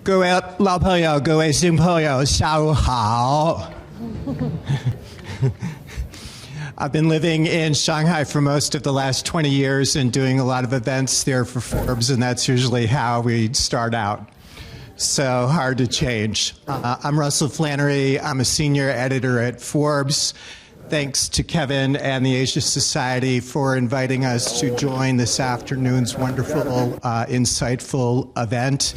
各位老朋友，各位新朋友，下午好。I've been living in Shanghai for most of the last 20 years and doing a lot of events there for Forbes, and that's usually how we start out. So hard to change. I'm Russell Flannery. I'm a senior editor at Forbes. Thanks to Kevin and the Asia Society for inviting us to join this afternoon's wonderful, insightful event.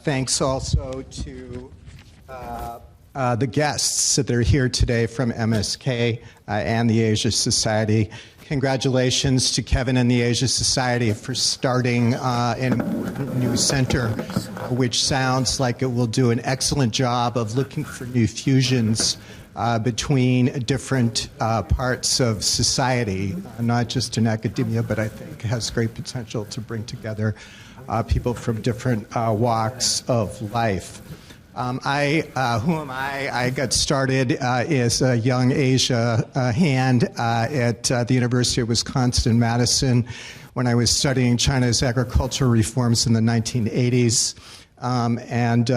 Thanks also to the guests that are here today from MSK and the Asia Society. Congratulations to Kevin and the Asia Society for starting an important new center, which sounds like it will do an excellent job of looking for new fusions between different parts of society, not just in academia, but I think has great potential to bring together people from different walks of life. Who am I? I got started as a young Asia hand at the University of Wisconsin-Madison when I was studying China's agricultural reforms in the 1980s. And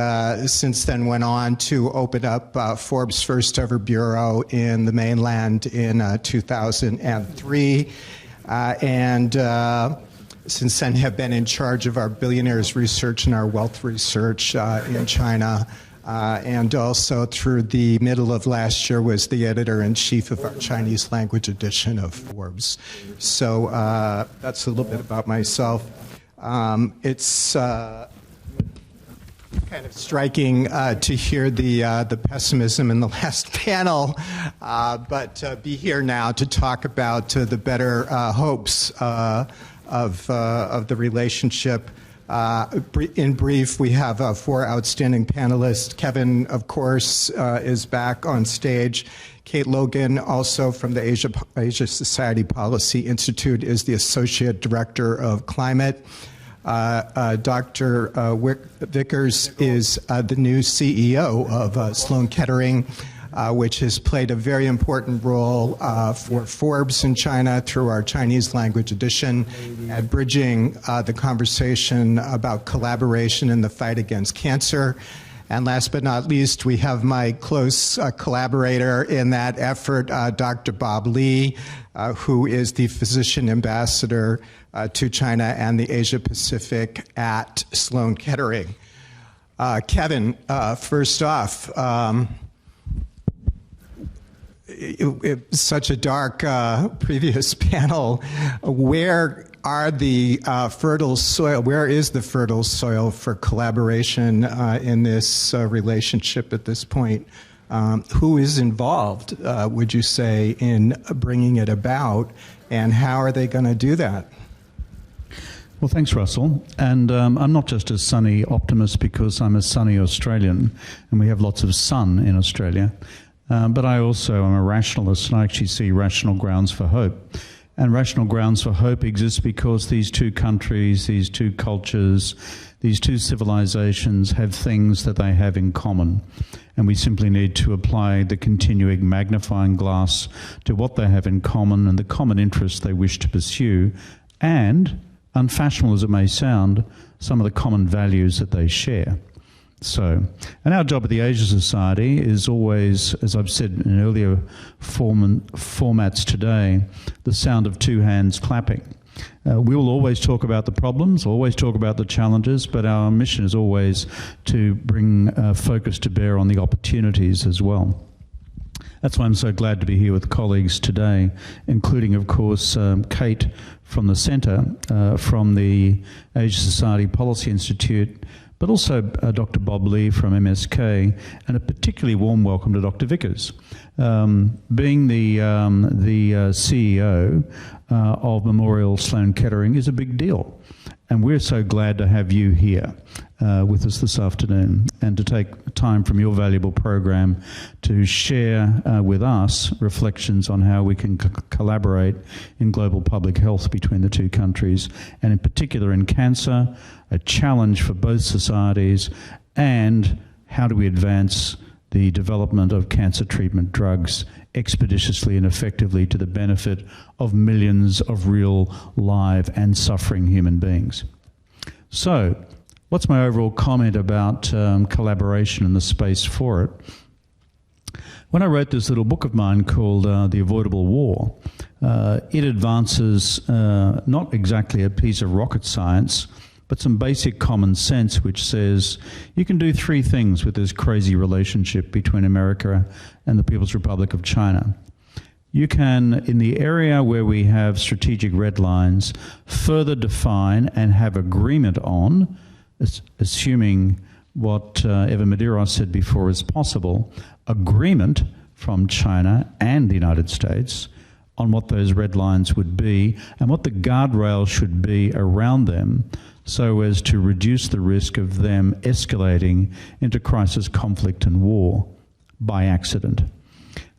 since then went on to open up Forbes' first ever bureau in the mainland in 2003. Since then have been in charge of our billionaires research and our wealth research in China. And also through the middle of last year was the editor-in-chief of our Chinese language edition of Forbes. So that's a little bit about myself. It's kind of striking to hear the pessimism in the last panel, but be here now to talk about the better hopes of the relationship. In brief, we have four outstanding panelists. Kevin, of course, is back on stage. Kate Logan, also from the Asia Society Policy Institute, is the Associate Director of Climate. Dr. Vickers is the new CEO of Sloan Kettering, which has played a very important role for Forbes in China through our Chinese language edition at bridging the conversation about collaboration in the fight against cancer. And last but not least, we have my close collaborator in that effort, Dr. Bob Lee, who is the physician ambassador to China and the Asia Pacific at Sloan Kettering. Kevin, first off, it's such a dark previous panel. Where are the fertile soil? Where is the fertile soil for collaboration in this relationship at this point? Who is involved, would you say, in bringing it about, and how are they going to do that? Well, thanks, Russell. And I'm not just a sunny optimist because I'm a sunny Australian, and we have lots of sun in Australia. But I also am a rationalist, and I actually see rational grounds for hope. And rational grounds for hope exist because these two countries, these two cultures, these two civilizations have things that they have in common. And we simply need to apply the continuing magnifying glass to what they have in common and the common interests they wish to pursue, and, unfashionable as it may sound, some of the common values that they share. So, and our job at the Asia Society is always, as I've said in earlier formats today, the sound of two hands clapping. We will always talk about the problems, always talk about the challenges, but our mission is always to bring focus to bear on the opportunities as well. That's why I'm so glad to be here with colleagues today, including, of course, Kate from the Centre, from the Asia Society Policy Institute, but also Dr. Bob Lee from MSK, and a particularly warm welcome to Dr. Vickers. Being the CEO of Memorial Sloan Kettering is a big deal, and we're so glad to have you here with us this afternoon and to take time from your valuable program to share with us reflections on how we can collaborate in global public health between the two countries, and in particular in cancer, a challenge for both societies, and how do we advance the development of cancer treatment drugs expeditiously and effectively to the benefit of millions of real, live and suffering human beings. So, what's my overall comment about collaboration and the space for it? When I wrote this little book of mine called The Avoidable War, it advances not exactly a piece of rocket science, but some basic common sense which says you can do three things with this crazy relationship between America and the People's Republic of China. You can, in the area where we have strategic red lines, further define and have agreement on, assuming what Eva Medeiros said before is possible, agreement from China and the United States on what those red lines would be and what the guardrails should be around them so as to reduce the risk of them escalating into crisis, conflict and war by accident.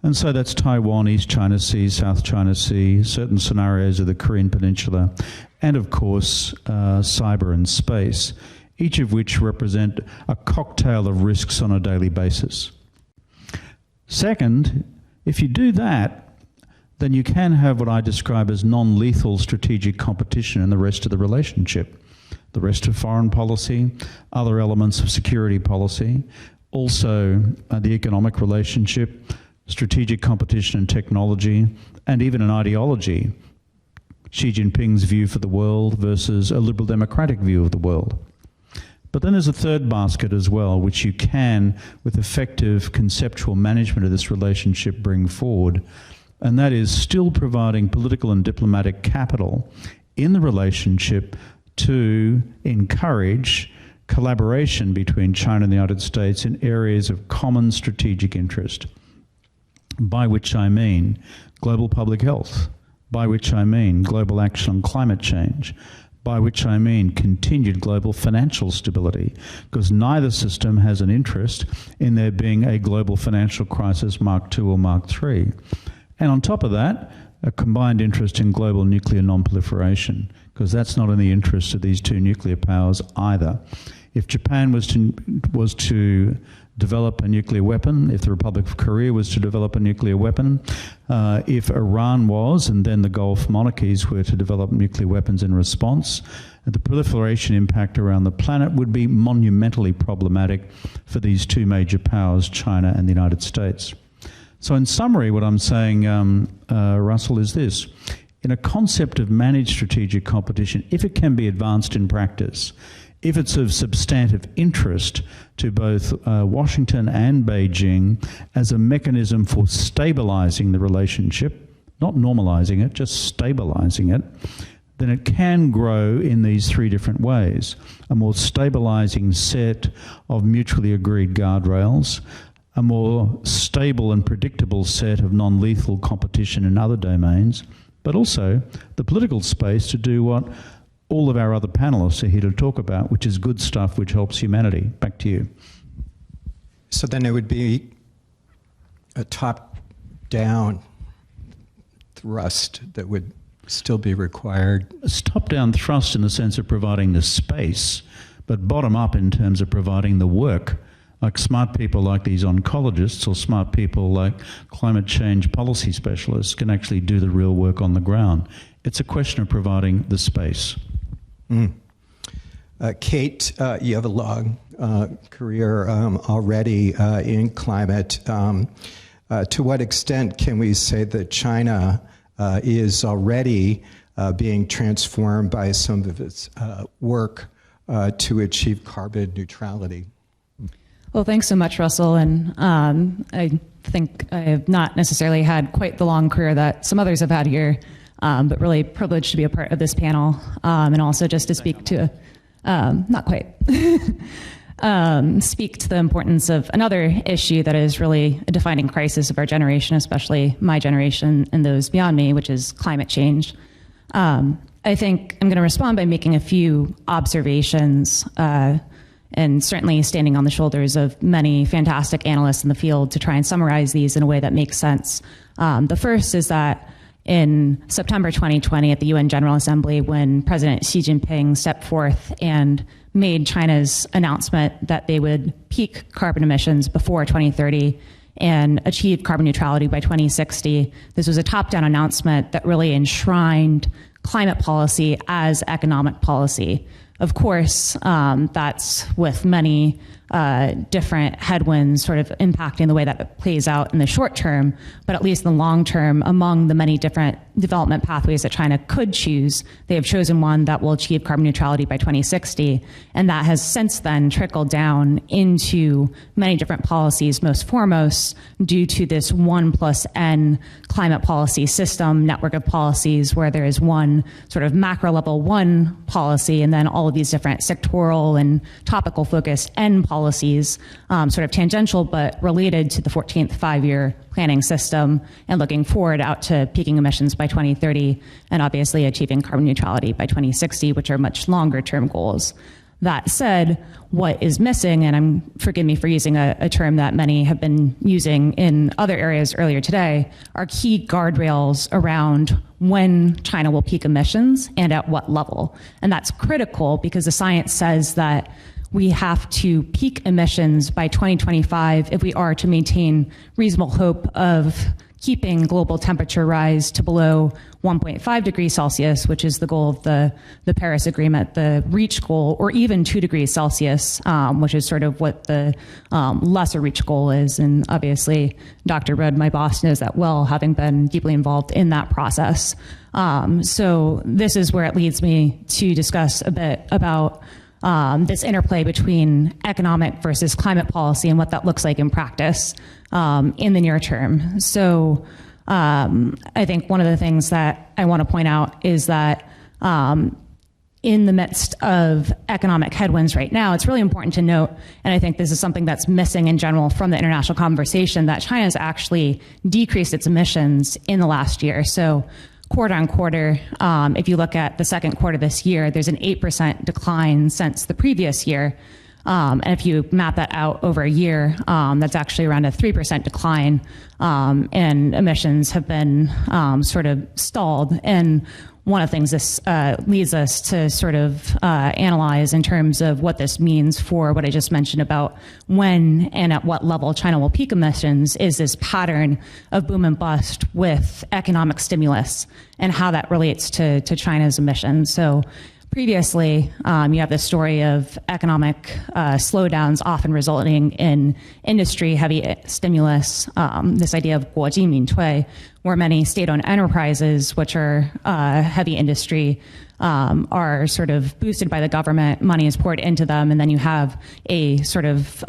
And so that's Taiwan, East China Sea, South China Sea, certain scenarios of the Korean Peninsula, and of course cyber and space, each of which represent a cocktail of risks on a daily basis. Second, if you do that, then you can have what I describe as non-lethal strategic competition in the rest of the relationship, the rest of foreign policy, other elements of security policy, also the economic relationship, strategic competition in technology, and even an ideology, Xi Jinping's view for the world versus a liberal democratic view of the world. But then there's a third basket as well, which you can, with effective conceptual management of this relationship, bring forward, and that is still providing political and diplomatic capital in the relationship to encourage collaboration between China and the United States in areas of common strategic interest, by which I mean global public health, by which I mean global action on climate change, by which I mean continued global financial stability, because neither system has an interest in there being a global financial crisis Mark II or Mark III. And on top of that, a combined interest in global nuclear non-proliferation, because that's not in the interest of these two nuclear powers either. If Japan was to develop a nuclear weapon, if the Republic of Korea was to develop a nuclear weapon, if Iran was, and then the Gulf monarchies were to develop nuclear weapons in response, the proliferation impact around the planet would be monumentally problematic for these two major powers, China and the United States. So in summary, what I'm saying, Russell, is this. In a concept of managed strategic competition, if it can be advanced in practice, if it's of substantive interest to both Washington and Beijing as a mechanism for stabilizing the relationship, not normalizing it, just stabilizing it, then it can grow in these three different ways. A more stabilizing set of mutually agreed guardrails, a more stable and predictable set of non-lethal competition in other domains, but also the political space to do what all of our other panelists are here to talk about, which is good stuff which helps humanity. Back to you. So then it would be a top-down thrust that would still be required. It's top-down thrust in the sense of providing the space, but bottom-up in terms of providing the work. Like smart people like these oncologists or smart people like climate change policy specialists can actually do the real work on the ground. It's a question of providing the space. Kate, you have a long career already in climate. To what extent can we say that China is already being transformed by some of its work to achieve carbon neutrality? Well, thanks so much, Russell. And I think I have not necessarily had quite the long career that some others have had here, but really privileged to be a part of this panel and also just to speak to, not quite, speak to the importance of another issue that is really a defining crisis of our generation, especially my generation and those beyond me, which is climate change. I think I'm going to respond by making a few observations and certainly standing on the shoulders of many fantastic analysts in the field to try and summarize these in a way that makes sense. The first is that in September 2020 at the UN General Assembly, when President Xi Jinping stepped forth and made China's announcement that they would peak carbon emissions before 2030 and achieve carbon neutrality by 2060, this was a top-down announcement that really enshrined climate policy as economic policy. Of course, that's with many different headwinds sort of impacting the way that it plays out in the short term, but at least in the long term, among the many different development pathways that China could choose, they have chosen one that will achieve carbon neutrality by 2060, and that has since then trickled down into many different policies, most foremost due to this 1+N climate policy system, network of policies where there is one sort of macro level 1 policy, and then all of these different sectoral and topical focused N policies, sort of tangential but related to the 14th five-year planning system, and looking forward out to peaking emissions by 2030 and obviously achieving carbon neutrality by 2060, which are much longer term goals. That said, what is missing, and forgive me for using a term that many have been using in other areas earlier today, are key guardrails around when China will peak emissions and at what level. And that's critical because the science says that we have to peak emissions by 2025 if we are to maintain reasonable hope of keeping global temperature rise to below 1.5 degrees Celsius, which is the goal of the Paris Agreement, the REACH goal, or even 2 degrees Celsius, which is sort of what the lesser REACH goal is. And obviously, Dr. Rudd, my boss, knows that well, having been deeply involved in that process. So this is where it leads me to discuss a bit about this interplay between economic versus climate policy and what that looks like in practice in the near term. So I think one of the things that I want to point out is that in the midst of economic headwinds right now, it's really important to note, and I think this is something that's missing in general from the international conversation, that China has actually decreased its emissions in the last year. So quarter on quarter, if you look at the second quarter this year, there's an 8% decline since the previous year. And if you map that out over a year, that's actually around a 3% decline. And emissions have been sort of stalled. And one of the things this leads us to sort of analyze in terms of what this means for what I just mentioned about when and at what level China will peak emissions is this pattern of boom and bust with economic stimulus and how that relates to China's emissions. So previously, you have this story of economic slowdowns often resulting in industry-heavy stimulus, this idea of 国进民退, where many state-owned enterprises, which are heavy industry, are sort of boosted by the government, money is poured into them, and then you have a sort of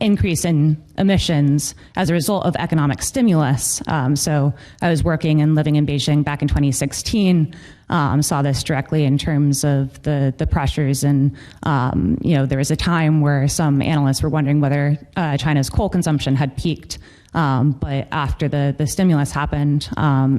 increase in emissions as a result of economic stimulus. So I was working and living in Beijing back in 2016, saw this directly in terms of the pressures, and there was a time where some analysts were wondering whether China's coal consumption had peaked. But after the stimulus happened,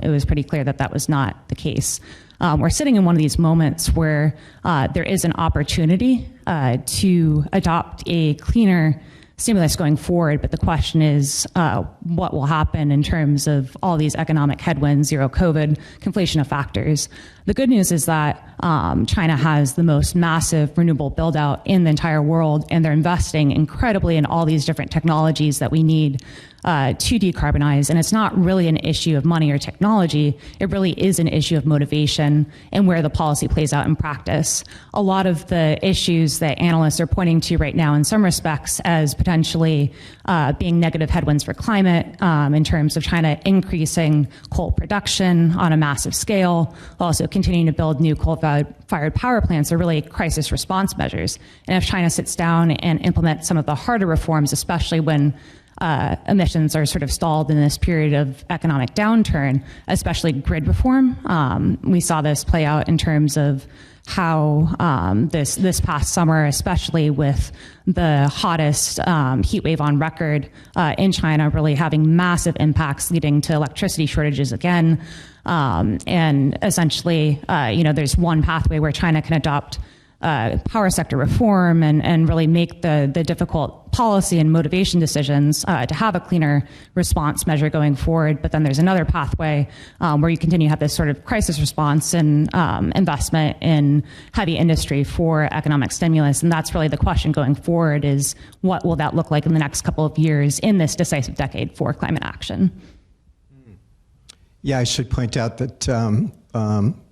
it was pretty clear that that was not the case. We're sitting in one of these moments where there is an opportunity to adopt a cleaner stimulus going forward, but the question is what will happen in terms of all these economic headwinds, zero COVID, conflation of factors. The good news is that China has the most massive renewable build out in the entire world, and they're investing incredibly in all these different technologies that we need to decarbonize. And it's not really an issue of money or technology. It really is an issue of motivation and where the policy plays out in practice. A lot of the issues that analysts are pointing to right now in some respects as potentially being negative headwinds for climate in terms of China increasing coal production on a massive scale, also continuing to build new coal-fired power plants are really crisis response measures. And if China sits down and implements some of the harder reforms, especially when emissions are sort of stalled in this period of economic downturn, especially grid reform. We saw this play out in terms of how this past summer, especially with the hottest heat wave on record in China, really having massive impacts leading to electricity shortages again. And essentially, there's one pathway where China can adopt power sector reform and really make the difficult policy and motivation decisions to have a cleaner response measure going forward. But then there's another pathway where you continue to have this sort of crisis response and investment in heavy industry for economic stimulus. And that's really the question going forward is what will that look like in the next couple of years in this decisive decade for climate action? Yeah, I should point out that,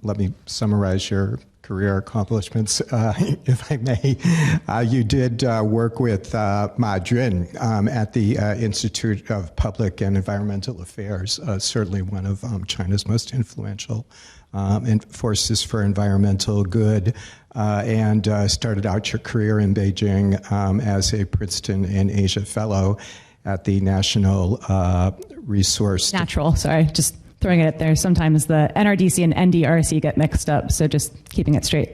let me summarize your career accomplishments, if I may. You did work with Ma Jun at the Institute of Public and Environmental Affairs, certainly one of China's most influential forces for environmental good, and started out your career in Beijing as a Princeton and Asia Fellow at the Natural, just throwing it out there. Sometimes the NRDC and NDRC get mixed up, so just keeping it straight.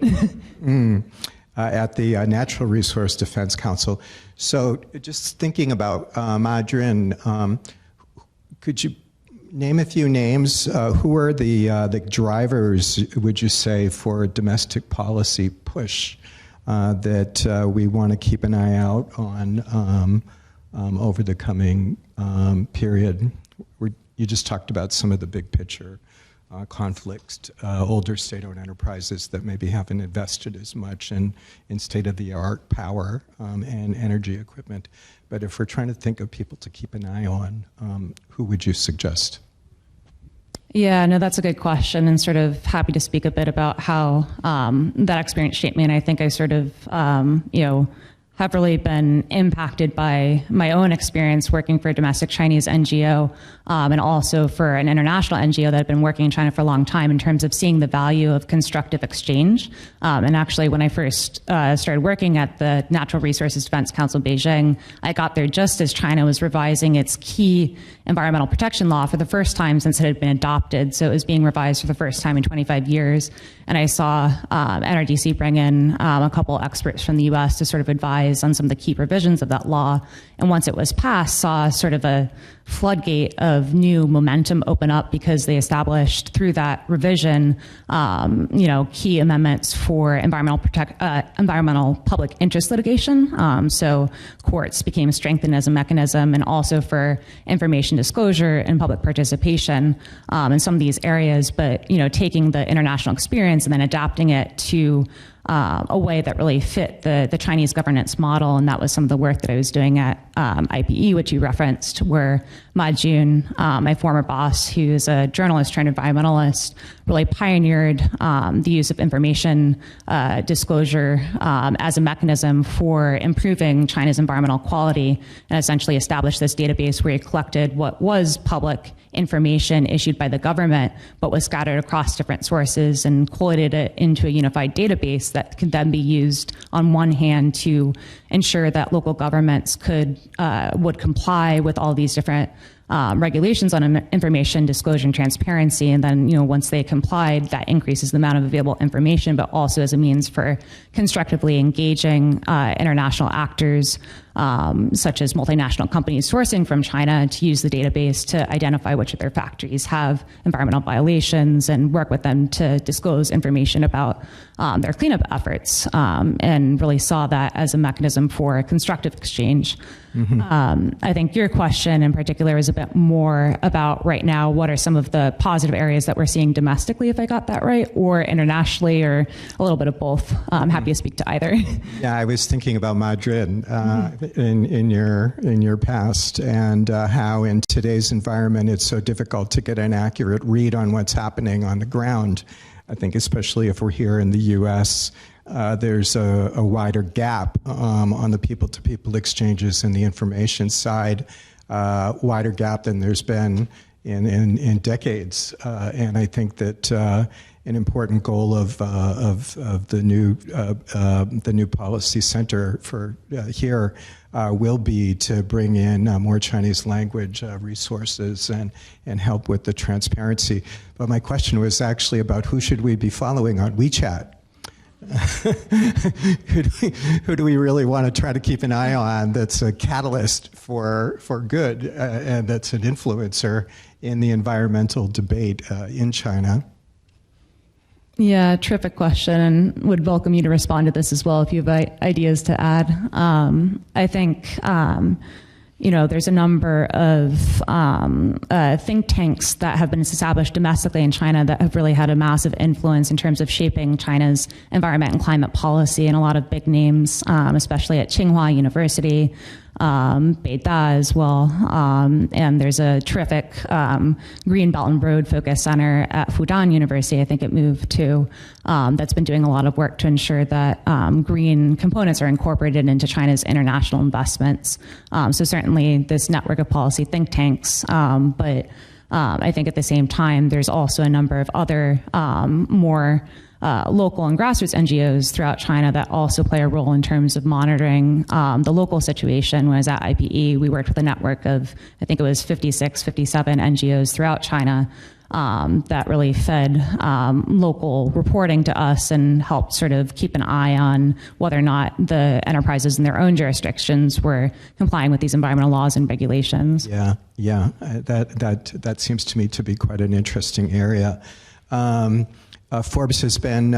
At the Natural Resource Defense Council. So just thinking about Ma Jun, could you name a few names? Who are the drivers, would you say, for a domestic policy push that we want to keep an eye out on over the coming period? You just talked about some of the big picture conflicts, older state-owned enterprises that maybe haven't invested as much in state-of-the-art power and energy equipment. But if we're trying to think of people to keep an eye on, who would you suggest? Yeah, no, that's a good question, and sort of happy to speak a bit about how that experience shaped me. And I think I sort of, have really been impacted by my own experience working for a domestic Chinese NGO and also for an international NGO that had been working in China for a long time in terms of seeing the value of constructive exchange. And actually, when I first started working at the Natural Resources Defense Council Beijing, I got there just as China was revising its key environmental protection law for the first time since it had been adopted. So it was being revised for the first time in 25 years. And I saw NRDC bring in a couple experts from the US to sort of advise on some of the key provisions of that law. And once it was passed, saw sort of a floodgate of new momentum open up because they established through that revision, key amendments for environmental public interest litigation. So courts became strengthened as a mechanism, and also for information disclosure and public participation in some of these areas. But taking the international experience and then adapting it to a way that really fit the Chinese governance model. And that was some of the work that I was doing at IPE, which you referenced, where Ma Jun, my former boss, who's a journalist turned environmentalist, really pioneered the use of information disclosure as a mechanism for improving China's environmental quality, and essentially established this database where he collected what was public information issued by the government, but was scattered across different sources and collated it into a unified database that could then be used on one hand to ensure that local governments would comply with all these different regulations on information disclosure and transparency. And then, once they complied, that increases the amount of available information, but also as a means for constructively engaging international actors, such as multinational companies sourcing from China, to use the database to identify which of their factories have environmental violations and work with them to disclose information about their cleanup efforts, and really saw that as a mechanism for constructive exchange. Mm-hmm. I think your question in particular is a bit more about right now, what are some of the positive areas that we're seeing domestically, if I got that right, or internationally, or a little bit of both. I'm happy to speak to either. Yeah, I was thinking about Madrid in your past, and how in today's environment it's so difficult to get an accurate read on what's happening on the ground. I think especially if we're here in the U.S., there's a wider gap on the people-to-people exchanges and the information side, wider gap than there's been in decades. And I think that an important goal of the new policy center for here will be to bring in more Chinese language resources and help with the transparency. But my question was actually about who should we be following on WeChat? who do we really want to try to keep an eye on that's a catalyst for good and that's an influencer in the environmental debate in China? Yeah, terrific question, and would welcome you to respond to this as well if you have ideas to add. I think there's a number of think tanks that have been established domestically in China that have really had a massive influence in terms of shaping China's environment and climate policy, and a lot of big names, especially at Tsinghua University, Beta as well. And there's a terrific Green Belt and Road Focus Center at Fudan University, I think it moved to, that's been doing a lot of work to ensure that green components are incorporated into China's international investments. So certainly this network of policy think tanks, but I think at the same time, there's also a number of other more local and grassroots NGOs throughout China that also play a role in terms of monitoring the local situation. When I was at IPE, we worked with a network of, I think it was 56, 57 NGOs throughout China that really fed local reporting to us and helped sort of keep an eye on whether or not the enterprises in their own jurisdictions were complying with these environmental laws and regulations. Yeah, that seems to me to be quite an interesting area. Forbes has been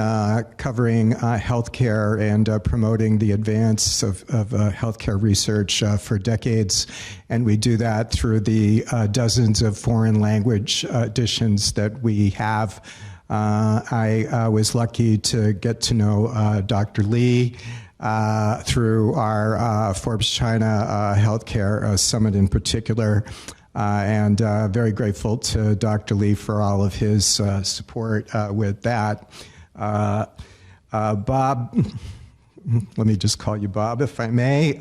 covering healthcare and promoting the advance of healthcare research for decades, and we do that through the dozens of foreign language editions that we have. I was lucky to get to know Dr. Lee through our Forbes China Healthcare Summit in particular. And very grateful to Dr. Lee for all of his support with that. Bob, let me just call you Bob, if I may.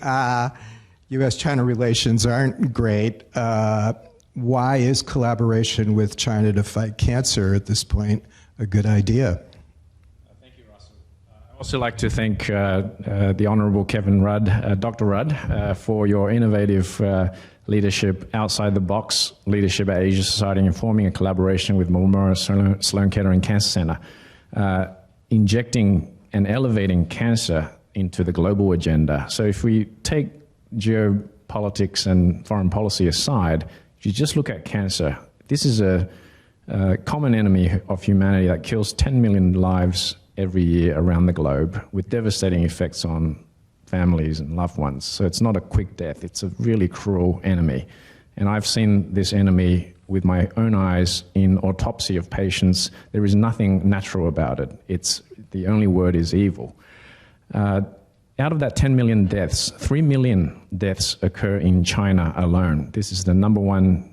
U.S.-China relations aren't great. Why is collaboration with China to fight cancer at this point a good idea? Thank you, Russell. I'd also like to thank the Honourable Kevin Rudd, Dr. Rudd, for your innovative leadership, outside the box leadership at Asia Society, and forming a collaboration with Memorial Sloan Kettering Cancer Center, injecting and elevating cancer into the global agenda. So if we take geopolitics and foreign policy aside, if you just look at cancer, this is a common enemy of humanity that kills 10 million lives every year around the globe, with devastating effects on families and loved ones. So it's not a quick death. It's a really cruel enemy. And I've seen this enemy with my own eyes in autopsy of patients. There is nothing natural about it. The only word is evil. Out of that 10 million deaths, 3 million deaths occur in China alone. This is the number one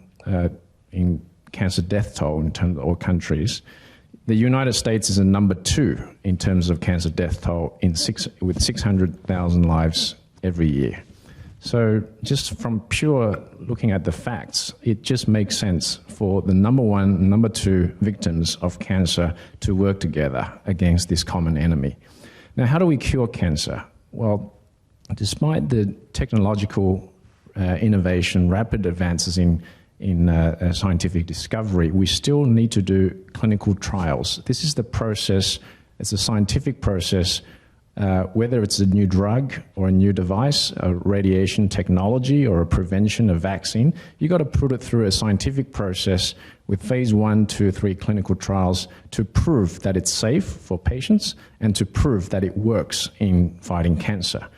in cancer death toll in terms of all countries. The United States is a number 2 in terms of cancer death toll with 600,000 lives every year. So just from pure looking at the facts, it just makes sense for the number 1 and number 2 victims of cancer to work together against this common enemy. Now, how do we cure cancer? Well, despite the technological innovation, rapid advances in scientific discovery, we still need to do clinical trials. This is the process, it's a scientific process, whether it's a new drug or a new device, a radiation technology or a prevention, a vaccine, you've got to put it through a scientific process with phase 1, 2, 3 clinical trials to prove that it's safe for patients and to prove that it works in fighting cancer.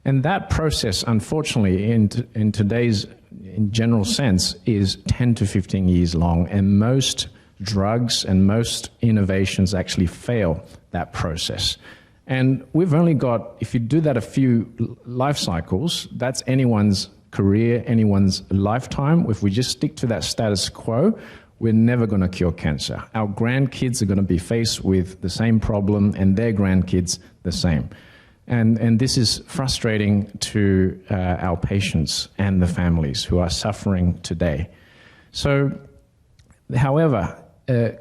And that process, unfortunately, in today's in general sense, is 10 to 15 years long, and most drugs and most innovations actually fail that process. And we've only got, if you do that a few life cycles, that's anyone's career, anyone's lifetime. If we just stick to that status quo, we're never going to cure cancer. Our grandkids are going to be faced with the same problem, and their grandkids the same. And this is frustrating to our patients and the families who are suffering today. So, however,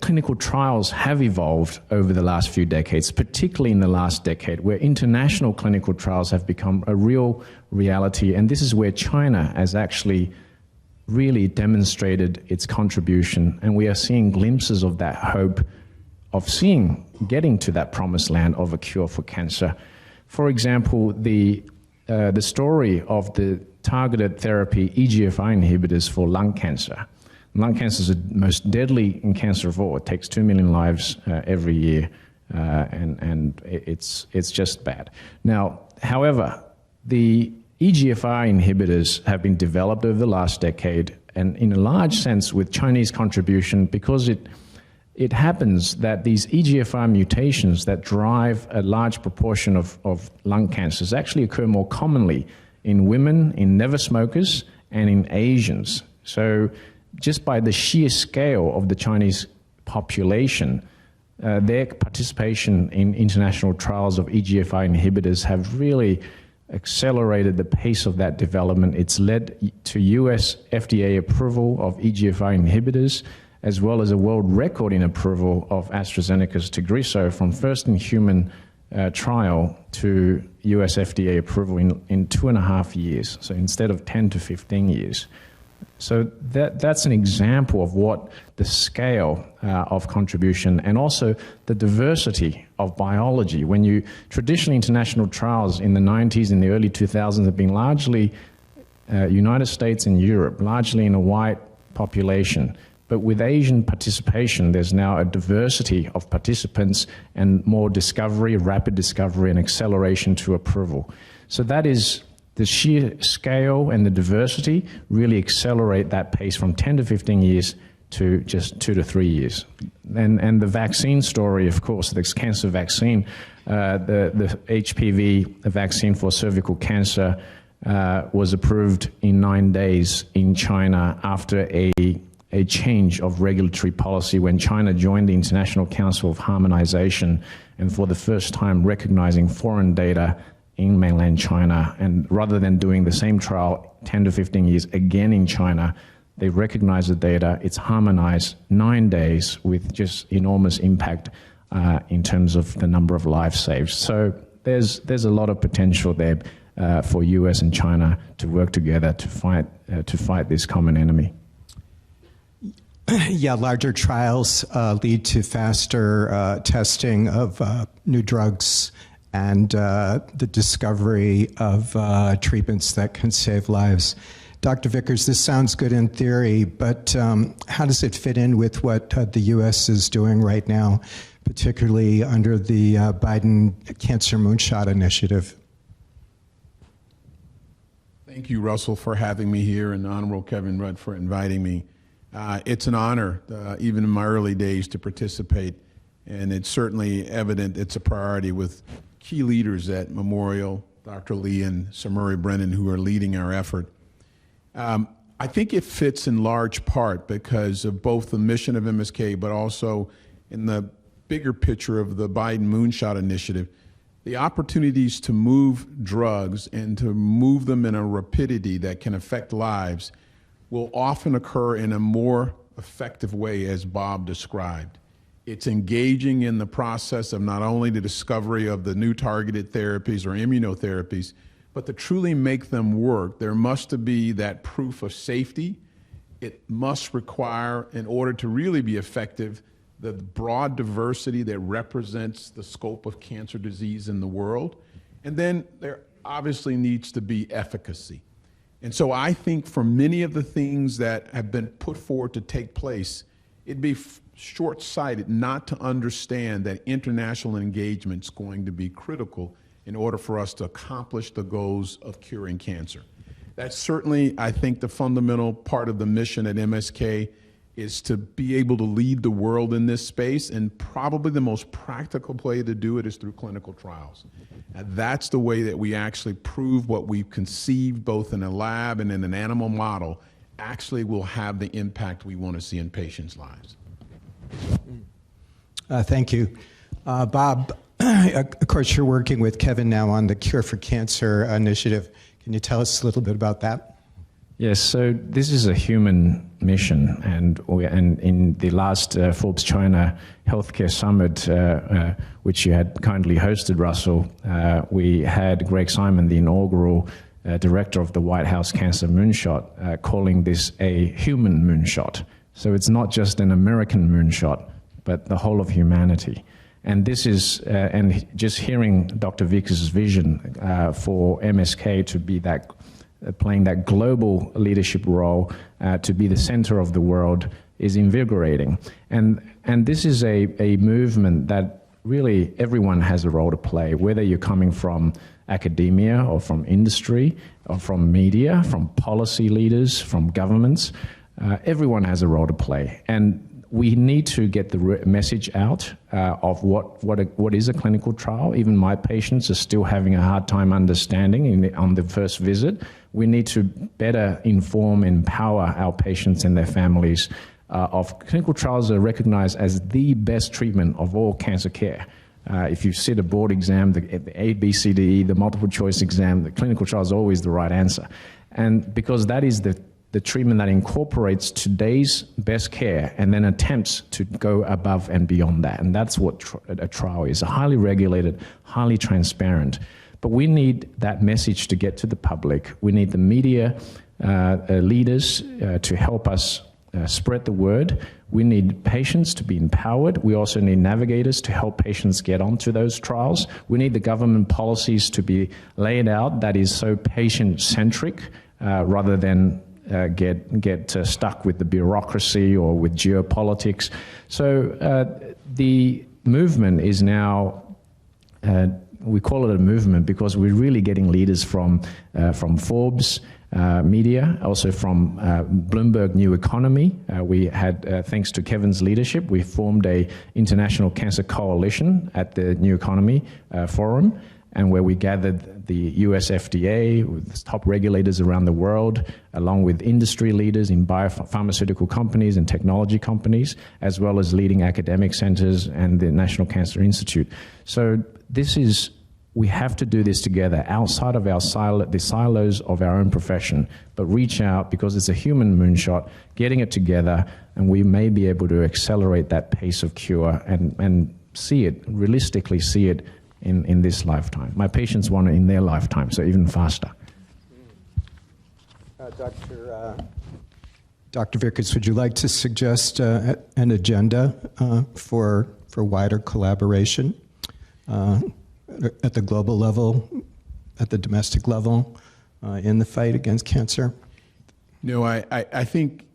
clinical trials have evolved over the last few decades, particularly in the last decade, where international clinical trials have become a real reality. And this is where China has actually really demonstrated its contribution. And we are seeing glimpses of that hope of getting to that promised land of a cure for cancer. For example, the story of the targeted therapy EGFR inhibitors for lung cancer. Lung cancer is the most deadly cancer of all. It takes 2 million lives every year, and it's just bad. Now, however, the EGFR inhibitors have been developed over the last decade, and in a large sense with Chinese contribution, because it happens that these EGFR mutations that drive a large proportion of lung cancers actually occur more commonly in women, in never smokers, and in Asians. So just by the sheer scale of the Chinese population, their participation in international trials of EGFR inhibitors have really accelerated the pace of that development. It's led to US FDA approval of EGFR inhibitors, as well as a world record in approval of AstraZeneca's Tagrisso from first in human trial to US FDA approval in 2.5 years. So instead of 10 to 15 years. So that's an example of what the scale of contribution and also the diversity of biology. When you traditionally international trials in the 90s and the early 2000s have been largely United States and Europe, largely in a white population. But with Asian participation, there's now a diversity of participants and more discovery, rapid discovery and acceleration to approval. So that is the sheer scale and the diversity really accelerate that pace from 10 to 15 years to just 2 to 3 years. And the vaccine story, of course, the cancer vaccine, the HPV vaccine for cervical cancer was approved in 9 days in China after a change of regulatory policy when China joined the International Council of Harmonization and for the first time recognizing foreign data in mainland China. And rather than doing the same trial 10 to 15 years again in China, they recognize the data, it's harmonized 9 days with just enormous impact in terms of the number of lives saved. So there's a lot of potential there for US and China to work together to fight this common enemy. Yeah, larger trials lead to faster testing of new drugs and the discovery of treatments that can save lives. Dr. Vickers, this sounds good in theory, but how does it fit in with what the U.S. is doing right now, particularly under the Biden Cancer Moonshot Initiative? Thank you, Russell, for having me here, and Honorable Kevin Rudd for inviting me. It's an honor, even in my early days, to participate, and it's certainly evident it's a priority with key leaders at Memorial, Dr. Lee and Sir Murray Brennan, who are leading our effort. I think it fits in large part because of both the mission of MSK, but also in the bigger picture of the Biden Moonshot Initiative. The opportunities to move drugs and to move them in a rapidity that can affect lives will often occur in a more effective way, as Bob described. It's engaging in the process of not only the discovery of the new targeted therapies or immunotherapies, but to truly make them work, there must be that proof of safety. It must require, in order to really be effective, the broad diversity that represents the scope of cancer disease in the world. And then there obviously needs to be efficacy. And so I think for many of the things that have been put forward to take place, it'd be short-sighted not to understand that international engagement is going to be critical in order for us to accomplish the goals of curing cancer. That's certainly, I think, the fundamental part of the mission at MSK is to be able to lead the world in this space, and probably the most practical way to do it is through clinical trials. And that's the way that we actually prove what we've conceived both in a lab and in an animal model actually will have the impact we want to see in patients' lives. Thank you. Bob, of course, you're working with Kevin now on the Cure for Cancer initiative. Can you tell us a little bit about that? Yes, so this is a human mission, and in the last Forbes China Healthcare Summit, which you had kindly hosted, Russell, we had Greg Simon, the inaugural director of the White House Cancer Moonshot, calling this a human moonshot. So it's not just an American moonshot, but the whole of humanity. And this is, and just hearing Dr. Vickers' vision for MSK to be that, playing that global leadership role, to be the center of the world is invigorating. And this is a movement that really everyone has a role to play, whether you're coming from academia or from industry or from media, from policy leaders, from governments. Everyone has a role to play. And we need to get the message out of what is a clinical trial. Even my patients are still having a hard time understanding on the first visit. We need to better inform and empower our patients and their families of clinical trials are recognized as the best treatment of all cancer care. If you sit a board exam, the A, B, C, D, E, the multiple choice exam, the clinical trial is always the right answer. And because that is the treatment that incorporates today's best care and then attempts to go above and beyond that. And that's what a trial is, highly regulated, highly transparent. But we need that message to get to the public. We need the media leaders to help us spread the word. We need patients to be empowered. We also need navigators to help patients get onto those trials. We need the government policies to be laid out that is so patient-centric rather than get stuck with the bureaucracy or with geopolitics. So the movement is now, we call it a movement because we're really getting leaders from Forbes, media, also from Bloomberg New Economy. We had, thanks to Kevin's leadership, we formed a international cancer coalition at the New Economy Forum, and where we gathered the US FDA with top regulators around the world, along with industry leaders in biopharmaceutical companies and technology companies, as well as leading academic centers and the National Cancer Institute. So this is, we have to do this together outside of our the silos of our own profession, but reach out because it's a human moonshot, getting it together, and we may be able to accelerate that pace of cure and see it, realistically see it in this lifetime. My patients want it in their lifetime, so even faster. Dr. Vickers, would you like to suggest an agenda for wider collaboration? At the global level, at the domestic level, in the fight against cancer? No, I think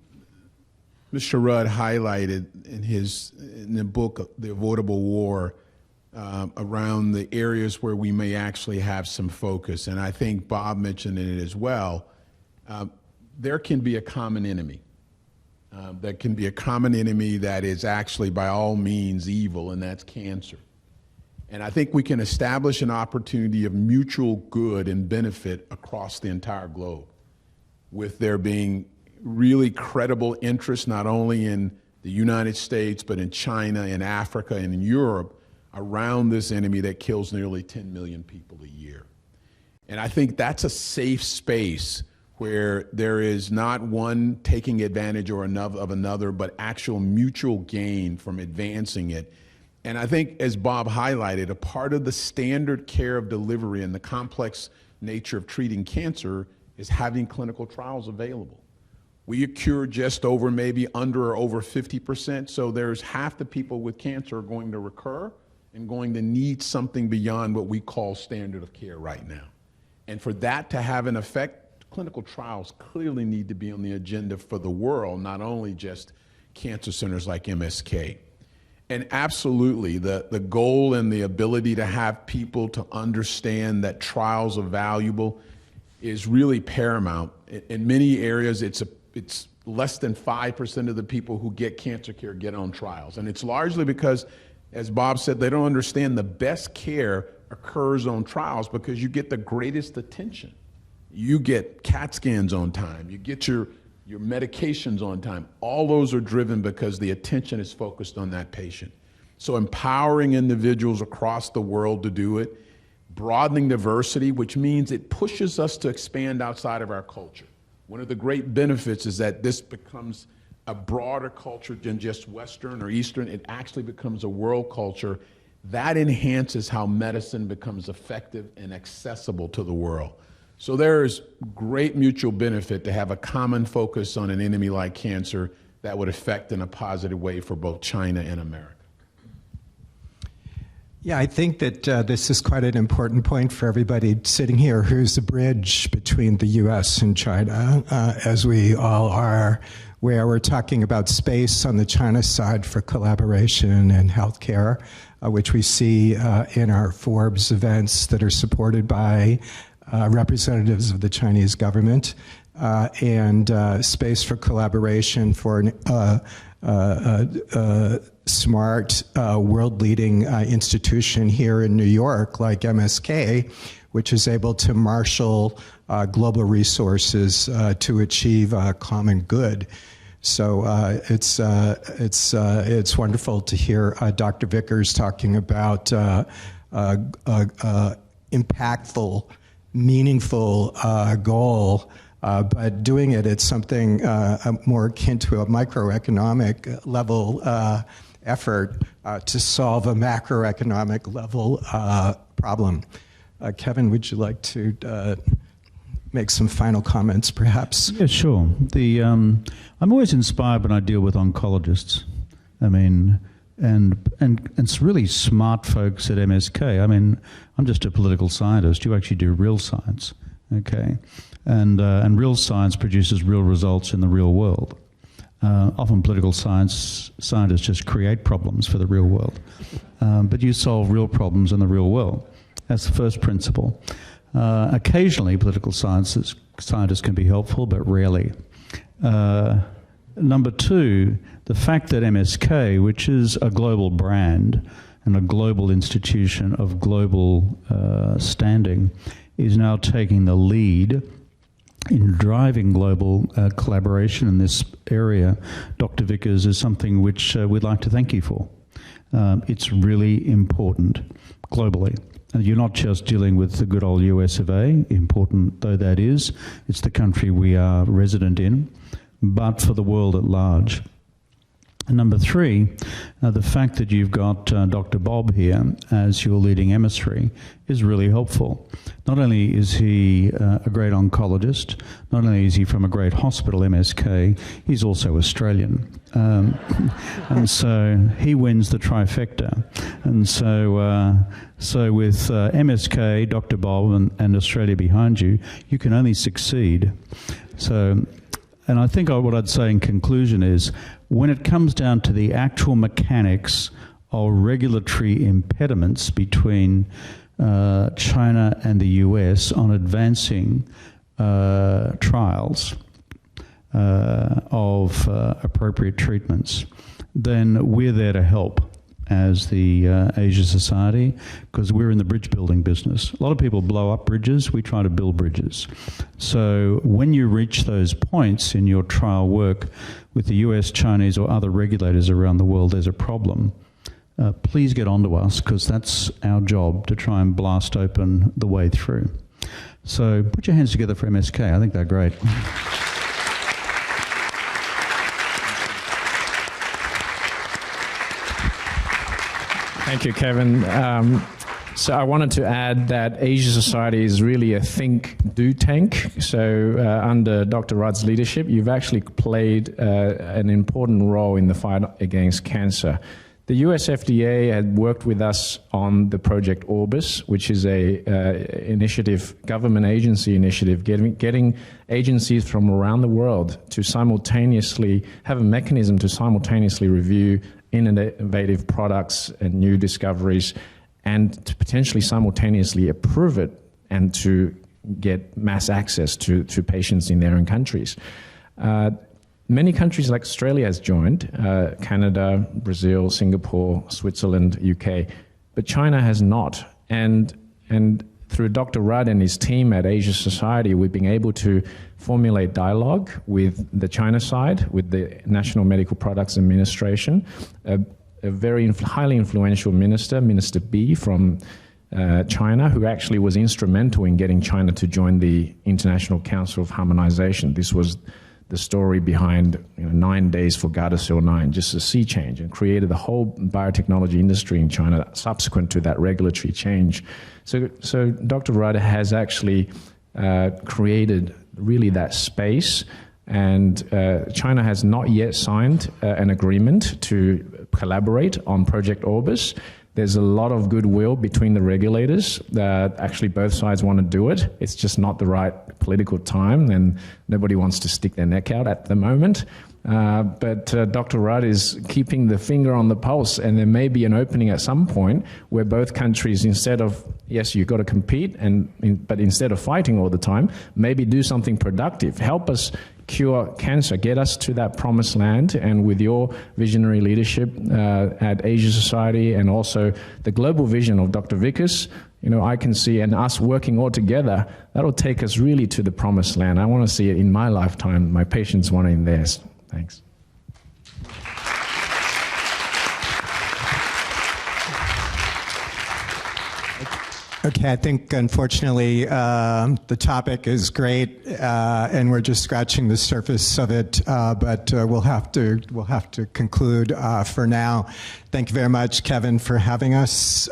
Mr. Rudd highlighted in the book, The Avoidable War, around the areas where we may actually have some focus. And I think Bob mentioned it as well. There can be a common enemy. There can be a common enemy that is actually by all means evil, and that's cancer. And I think we can establish an opportunity of mutual good and benefit across the entire globe, with there being really credible interest not only in the United States, but in China, in Africa, and in Europe around this enemy that kills nearly 10 million people a year. And I think that's a safe space where there is not one taking advantage or another, but actual mutual gain from advancing it. And I think, as Bob highlighted, a part of the standard care of delivery and the complex nature of treating cancer is having clinical trials available. We cure just over maybe under or over 50%, so there's half the people with cancer are going to recur and going to need something beyond what we call standard of care right now. And for that to have an effect, clinical trials clearly need to be on the agenda for the world, not only just cancer centers like MSK. And absolutely, the goal and the ability to have people to understand that trials are valuable is really paramount. In many areas, it's less than 5% of the people who get cancer care get on trials. And it's largely because, as Bob said, they don't understand the best care occurs on trials because you get the greatest attention. You get CAT scans on time. You get your medications on time. All those are driven because the attention is focused on that patient. So empowering individuals across the world to do it, broadening diversity, which means it pushes us to expand outside of our culture. One of the great benefits is that this becomes a broader culture than just Western or Eastern. It actually becomes a world culture. That enhances how medicine becomes effective and accessible to the world. So there is great mutual benefit to have a common focus on an enemy like cancer that would affect in a positive way for both China and America. Yeah, I think that this is quite an important point for everybody sitting here who's a bridge between the U.S. and China, as we all are, where we're talking about space on the China side for collaboration and healthcare, which we see in our Forbes events that are supported by representatives of the Chinese government, and space for collaboration for a smart, world-leading institution here in New York like MSK, which is able to marshal global resources to achieve common good. So it's wonderful to hear Dr. Vickers talking about impactful, meaningful goal, but doing it's something more akin to a microeconomic level effort to solve a macroeconomic level problem. Kevin, would you like to make some final comments, perhaps? Yeah, sure. I'm always inspired when I deal with oncologists. I mean, and it's really smart folks at MSK. I mean, I'm just a political scientist. You actually do real science, okay? And real science produces real results in the real world. Often political scientists just create problems for the real world. But you solve real problems in the real world. That's the first principle. Occasionally, political scientists can be helpful, but rarely. Number two, the fact that MSK, which is a global brand and a global institution of global standing, is now taking the lead in driving global collaboration in this area, Dr. Vickers, is something which we'd like to thank you for. It's really important globally. And you're not just dealing with the good old US of A, important though that is. It's the country we are resident in, but for the world at large. And number three, the fact that you've got Dr. Bob here as your leading emissary is really helpful. Not only is he a great oncologist, not only is he from a great hospital, MSK, he's also Australian. And so he wins the trifecta. And so with MSK, Dr. Bob, and Australia behind you, you can only succeed. So, and I think what I'd say in conclusion is, when it comes down to the actual mechanics of regulatory impediments between China and the US on advancing trials of appropriate treatments, then we're there to help as the Asia Society, because we're in the bridge building business. A lot of people blow up bridges, we try to build bridges. So when you reach those points in your trial work with the US, Chinese or other regulators around the world, there's a problem. Please get onto us, because that's our job, to try and blast open the way through. So put your hands together for MSK, I think they're great. Thank you, Kevin. So I wanted to add that Asia Society is really a think, do tank. So under Dr. Rudd's leadership, you've actually played an important role in the fight against cancer. The US FDA had worked with us on the Project Orbis, which is a initiative, government agency initiative, getting agencies from around the world to simultaneously have a mechanism to simultaneously review innovative products and new discoveries, and to potentially simultaneously approve it and to get mass access to patients in their own countries. Many countries like Australia has joined, Canada, Brazil, Singapore, Switzerland, UK, but China has not. And through Dr. Rudd and his team at Asia Society, we've been able to formulate dialogue with the China side, with the National Medical Products Administration, a very highly influential minister, Minister B from China, who actually was instrumental in getting China to join the International Council of Harmonization. This was the story behind 9 days for Gardasil 9, just a sea change, and created the whole biotechnology industry in China subsequent to that regulatory change. So Dr. Rudd has actually created really that space, and China has not yet signed an agreement to collaborate on Project Orbis, There's a lot of goodwill between the regulators that actually both sides want to do it. It's just not the right political time, and nobody wants to stick their neck out at the moment. But Dr. Rudd is keeping the finger on the pulse, and there may be an opening at some point where both countries, instead of, yes, you've got to compete, but instead of fighting all the time, maybe do something productive. Help us cure cancer, get us to that promised land, and with your visionary leadership at Asia Society and also the global vision of Dr. Vickers, I can see, and us working all together, that'll take us really to the promised land. I want to see it in my lifetime. My patients want it in theirs. Thanks. Okay, I think unfortunately the topic is great, and we're just scratching the surface of it. But we'll have to conclude for now. Thank you very much, Kevin, for having us.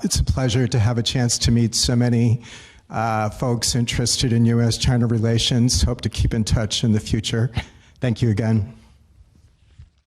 It's a pleasure to have a chance to meet so many folks interested in U.S.-China relations. Hope to keep in touch in the future. Thank you again.